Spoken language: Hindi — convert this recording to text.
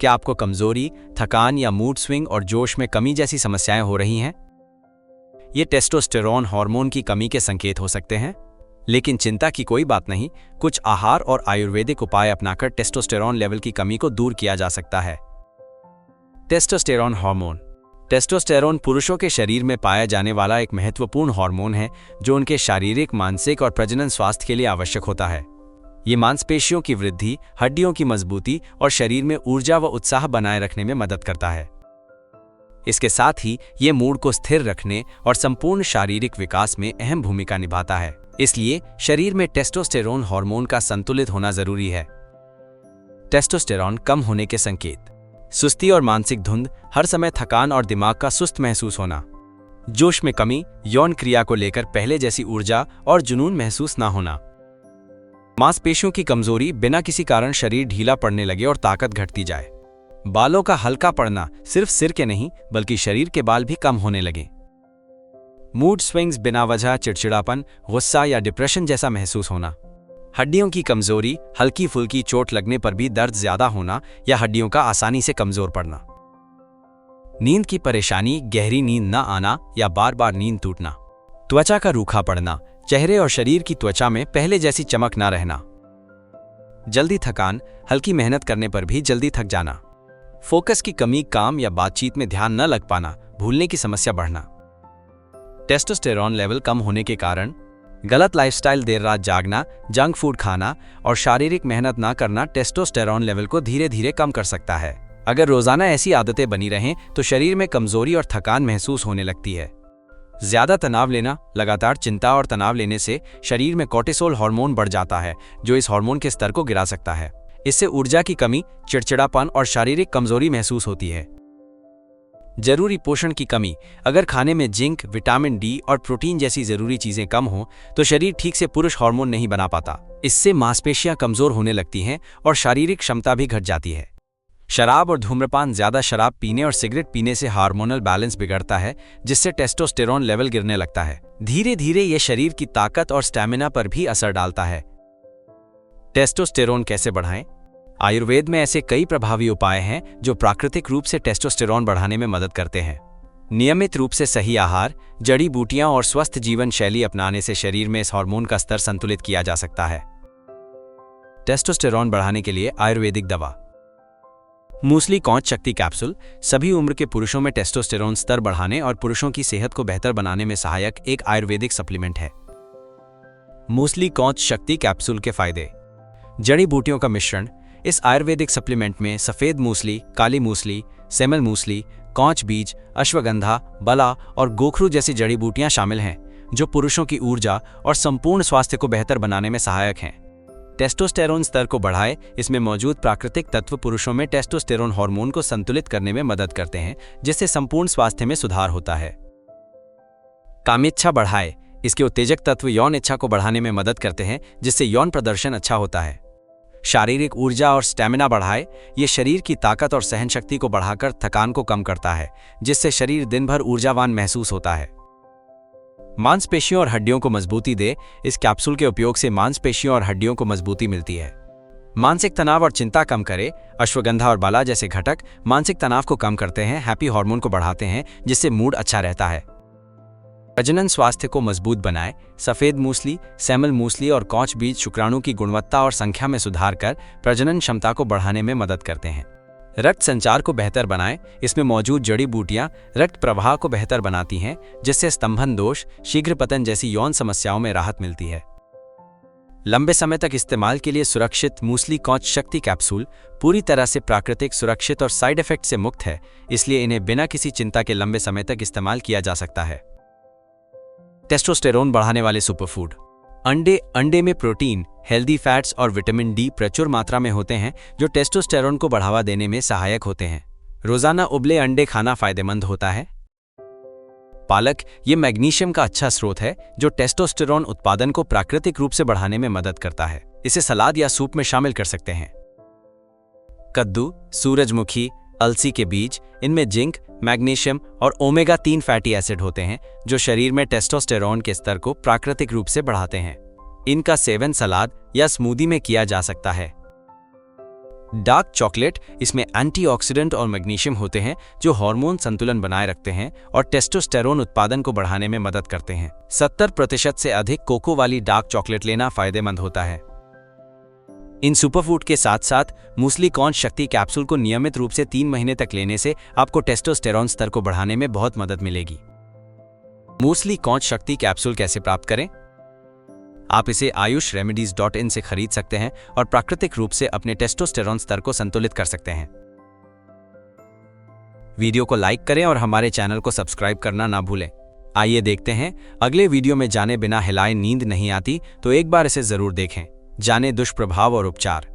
क्या आपको कमजोरी, थकान या मूड स्विंग और जोश में कमी जैसी समस्याएं हो रही हैं? ये टेस्टोस्टेरोन हार्मोन की कमी के संकेत हो सकते हैं। लेकिन चिंता की कोई बात नहीं, कुछ आहार और आयुर्वेदिक उपाय अपनाकर टेस्टोस्टेरोन लेवल की कमी को दूर किया जा सकता है। Testosterone hormone. टेस्टोस्टेरोन पुरुषों के शरीर में पाया जाने वाला एक महत्वपूर्ण हार्मोन है जो उनके शारीरिक, मानसिक और प्रजनन स्वास्थ्य के लिए आवश्यक होता है। ये मांसपेशियों की वृद्धि, हड्डियों की मजबूती और शरीर में ऊर्जा व उत्साह बनाए रखने में मदद करता है। इसके साथ ही ये मूड को स्थिर रखने और संपूर्ण शारीरिक विकास में अहम भूमिका निभाता है। इसलिए शरीर में टेस्टोस्टेरोन हार्मोन का संतुलित होना जरूरी है। टेस्टोस्टेरोन कम होने के संकेत: सुस्ती और मानसिक धुंध, हर समय थकान और दिमाग का सुस्त महसूस होना, जोश में कमी, यौन क्रिया को लेकर पहले जैसी ऊर्जा और जुनून महसूस ना होना, मांसपेशियों की कमजोरी, बिना किसी कारण शरीर ढीला पड़ने लगे और ताकत घटती जाए, बालों का हल्का पड़ना, सिर्फ सिर के नहीं बल्कि शरीर के बाल भी कम होने लगे, मूड स्विंग्स, बिना वजह चिड़चिड़ापन, गुस्सा या डिप्रेशन जैसा महसूस होना, हड्डियों की कमजोरी, हल्की फुल्की चोट लगने पर भी दर्द ज्यादा होना या हड्डियों का आसानी से कमजोर पड़ना, नींद की परेशानी, गहरी नींद न आना या बार बार नींद टूटना, त्वचा का रूखा पड़ना, चेहरे और शरीर की त्वचा में पहले जैसी चमक ना रहना, जल्दी थकान, हल्की मेहनत करने पर भी जल्दी थक जाना, फोकस की कमी, काम या बातचीत में ध्यान न लग पाना, भूलने की समस्या बढ़ना। टेस्टोस्टेरोन लेवल कम होने के कारण गलत लाइफस्टाइल, देर रात जागना, जंक फूड खाना और शारीरिक मेहनत ना करना टेस्टोस्टेरोन लेवल को धीरे धीरे कम कर सकता है। अगर रोजाना ऐसी आदतें बनी रहें तो शरीर में कमजोरी और थकान महसूस होने लगती है। ज्यादा तनाव लेना, लगातार चिंता और तनाव लेने से शरीर में कोर्टिसोल हार्मोन बढ़ जाता है जो इस हार्मोन के स्तर को गिरा सकता है। इससे ऊर्जा की कमी, चिड़चिड़ापन और शारीरिक कमजोरी महसूस होती है। जरूरी पोषण की कमी: अगर खाने में जिंक, विटामिन डी और प्रोटीन जैसी जरूरी चीजें कम हो तो शरीर ठीक से पुरुष हार्मोन नहीं बना पाता। इससे मांसपेशियां कमजोर होने लगती हैं और शारीरिक क्षमता भी घट जाती है। शराब और धूम्रपान: ज्यादा शराब पीने और सिगरेट पीने से हार्मोनल बैलेंस बिगड़ता है जिससे टेस्टोस्टेरोन लेवल गिरने लगता है। धीरे धीरे यह शरीर की ताकत और स्टैमिना पर भी असर डालता है। टेस्टोस्टेरोन कैसे बढ़ाएं? आयुर्वेद में ऐसे कई प्रभावी उपाय हैं जो प्राकृतिक रूप से टेस्टोस्टेरोन बढ़ाने में मदद करते हैं। नियमित रूप से सही आहार, जड़ी बूटियां और स्वस्थ जीवन शैली अपनाने से शरीर में इस हार्मोन का स्तर संतुलित किया जा सकता है। टेस्टोस्टेरोन बढ़ाने के लिए आयुर्वेदिक दवा: मूसली कौच शक्ति कैप्सूल सभी उम्र के पुरुषों में टेस्टोस्टेरोन स्तर बढ़ाने और पुरुषों की सेहत को बेहतर बनाने में सहायक एक आयुर्वेदिक सप्लीमेंट है। मूसली कौच शक्ति कैप्सूल के फायदे: जड़ी बूटियों का मिश्रण: इस आयुर्वेदिक सप्लीमेंट में सफेद मूसली, काली मूसली, सेमल मूसली, कौच बीज, अश्वगंधा, बला और गोखरू जैसी जड़ी बूटियां शामिल हैं जो पुरुषों की ऊर्जा और संपूर्ण स्वास्थ्य को बेहतर बनाने में सहायक हैं। टेस्टोस्टेरोन स्तर को बढ़ाए: इसमें मौजूद प्राकृतिक तत्व पुरुषों में टेस्टोस्टेरोन हार्मोन को संतुलित करने में मदद करते हैं जिससे संपूर्ण स्वास्थ्य में सुधार होता है। कामेच्छा बढ़ाए: इसके उत्तेजक तत्व यौन इच्छा को बढ़ाने में मदद करते हैं जिससे यौन प्रदर्शन अच्छा होता है। शारीरिक ऊर्जा और स्टैमिना बढ़ाए: ये शरीर की ताकत और सहन शक्ति को बढ़ाकर थकान को कम करता है जिससे शरीर दिन भर ऊर्जावान महसूस होता है। मांसपेशियों और हड्डियों को मजबूती दे: इस कैप्सूल के उपयोग से मांसपेशियों और हड्डियों को मजबूती मिलती है। मानसिक तनाव और चिंता कम करे: अश्वगंधा और बाला जैसे घटक मानसिक तनाव को कम करते हैं, हैप्पी हार्मोन को बढ़ाते हैं जिससे मूड अच्छा रहता है। प्रजनन स्वास्थ्य को मजबूत बनाए: सफेद मूसली, सेमल मूसली और कौच बीज शुक्राणु की गुणवत्ता और संख्या में सुधार कर प्रजनन क्षमता को बढ़ाने में मदद करते हैं। रक्त संचार को बेहतर बनाए: इसमें मौजूद जड़ी बूटियां रक्त प्रवाह को बेहतर बनाती हैं जिससे स्तंभन दोष, शीघ्र पतन जैसी यौन समस्याओं में राहत मिलती है। लंबे समय तक इस्तेमाल के लिए सुरक्षित: मूसली कौच शक्ति कैप्सूल पूरी तरह से प्राकृतिक, सुरक्षित और साइड इफेक्ट से मुक्त है, इसलिए इन्हें बिना किसी चिंता के लंबे समय तक इस्तेमाल किया जा सकता है। टेस्टोस्टेरोन बढ़ाने वाले सुपरफूड: अंडे में प्रोटीन, हेल्दी फैट्स और विटामिन डी प्रचुर मात्रा में होते हैं जो टेस्टोस्टेरोन को बढ़ावा देने में सहायक होते हैं। रोजाना उबले अंडे खाना फायदेमंद होता है। पालक: ये मैग्नीशियम का अच्छा स्रोत है जो टेस्टोस्टेरोन उत्पादन को प्राकृतिक रूप से बढ़ाने में मदद करता है। इसे सलाद या सूप में शामिल कर सकते हैं। कद्दू, सूरजमुखी, अलसी के बीज, इनमें जिंक, मैग्नीशियम और ओमेगा 3 फैटी एसिड होते हैं जो शरीर में टेस्टोस्टेरोन के स्तर को प्राकृतिक रूप से बढ़ाते हैं। इनका सेवन सलाद या स्मूदी में किया जा सकता है। डार्क चॉकलेट, इसमें एंटीऑक्सीडेंट और मैग्नीशियम होते हैं जो हार्मोन संतुलन बनाए रखते हैं और टेस्टोस्टेरोन उत्पादन को बढ़ाने में मदद करते हैं। 70% से अधिक कोको वाली डार्क चॉकलेट लेना फायदेमंद होता है। इन सुपरफूड के साथ साथ मूसली कॉर्न शक्ति कैप्सूल को नियमित रूप से 3 महीने तक लेने से आपको टेस्टोस्टेरोन स्तर को बढ़ाने में बहुत मदद मिलेगी। मूसली कॉर्न शक्ति कैप्सूल कैसे प्राप्त करें? आप इसे ayushRemedies.in से खरीद सकते हैं और प्राकृतिक रूप से अपने टेस्टोस्टेरोन स्तर को संतुलित कर सकते हैं। वीडियो को लाइक करें और हमारे चैनल को सब्सक्राइब करना ना भूलें। आइए देखते हैं अगले वीडियो में। जाने बिना हिलाए नींद नहीं आती तो एक बार इसे जरूर देखें। जाने दुष्प्रभाव और उपचार।